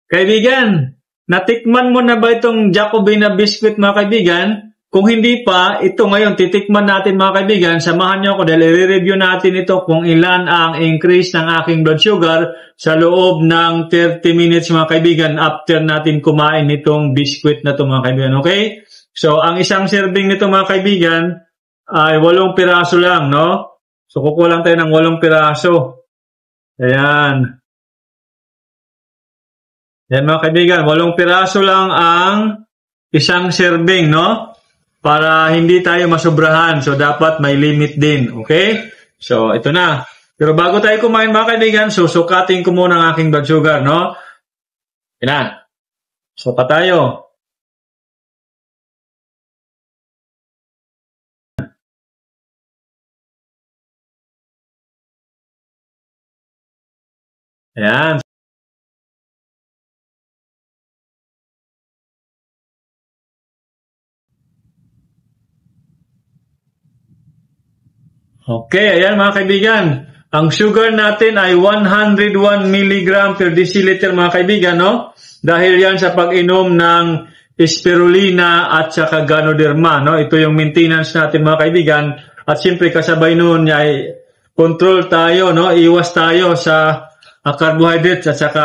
Kaibigan, natikman mo na ba itong Jacobina biscuit mga kaibigan? Kung hindi pa, ito ngayon titikman natin mga kaibigan. Samahan niyo ako dahil i-review natin ito kung ilan ang increase ng aking blood sugar sa loob ng 30 minutes mga kaibigan after natin kumain itong biscuit na ito mga kaibigan. Okay? So, ang isang serving nito mga kaibigan ay 8 piraso lang, no? So, kukuha lang tayo ng 8 piraso. Ayan. Yan mga kaibigan, 8 piraso lang ang isang serving, no? Para hindi tayo masobrahan. So, dapat may limit din. Okay? So, ito na. Pero bago tayo kumain mga kaibigan, susukatin ko muna ang aking blood sugar, no? Yan na. So, pa tayo. Ayan. Okay, ayan mga kaibigan. Ang sugar natin ay 101 mg per deciliter mga kaibigan, no? Dahil yan sa pag-inom ng spirulina at saka ganoderma, no? Ito yung maintenance natin mga kaibigan. At siyempre kasabay noon ay control tayo, no? Iwas tayo sa carbohydrates at saka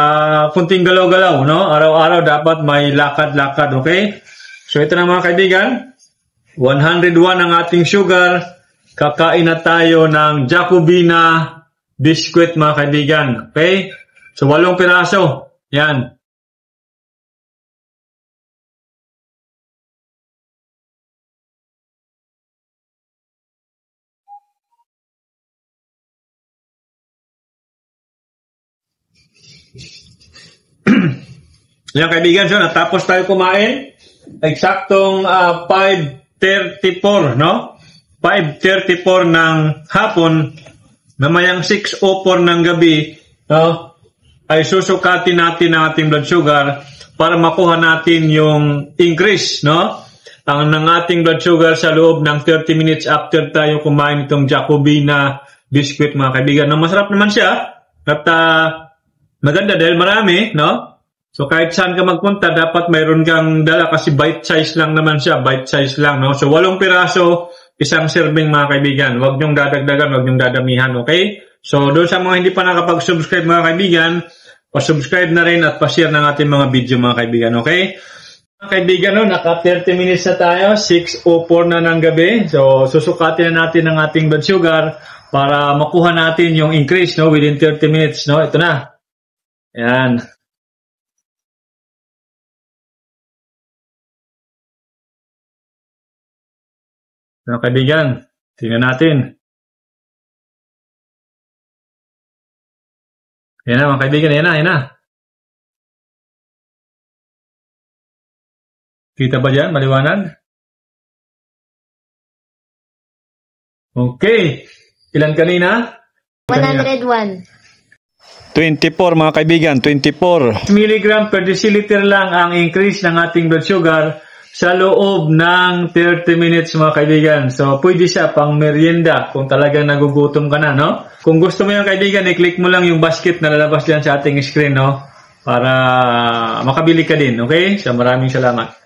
kunting galaw-galaw, no? Araw-araw dapat may lakad-lakad, okay? So ito na mga kaibigan. 101 ang ating sugar. Kakain na tayo ng Jacobina biscuit mga kaibigan. Okay? So, 8 piraso. Yan. Yan kaibigan. So, natapos tayo kumain. Eksaktong 5:34, no? 5:34 ng hapon, mamayang 6:04 ng gabi, no, ay susukatin natin ang ating blood sugar para makuha natin yung increase, no, ang ng ating blood sugar sa loob ng 30 minutes after tayo kumain itong Jacobina biscuit mga kaibigan. No, masarap naman siya at maganda dahil marami, no? So kahit saan ka magpunta, dapat mayroon kang dala kasi bite size lang naman siya, bite size lang, no? So 8 piraso, isang serving mga kaibigan. Huwag niyong dadagdagan, huwag niyong dadamihan, okay? So, doon sa mga hindi pa nakapag-subscribe mga kaibigan, pa-subscribe na rin at pa-share ng ating mga video mga kaibigan, okay? Mga kaibigan, no, naka 30 minutes na tayo, 6:04 na ng gabi. So, susukatin na natin ang ating blood sugar para makuha natin yung increase, no, within 30 minutes, no? Ito na. Ayan. Mga kaibigan, tingnan natin. Yan na mga kaibigan, yan na. Kita ba dyan? Maliwanag? Okay. Ilan kanina? 101. 24 mga kaibigan, 24 milligram per deciliter lang ang increase ng ating blood sugar sa loob ng 30 minutes mga kaibigan. So, pwede siya pang merienda kung talagang nagugutom ka na, no? Kung gusto mo yung kaibigan, i-click mo lang yung basket na lalabas dyan sa ating screen, no? Para makabili ka din, okay? So, maraming salamat.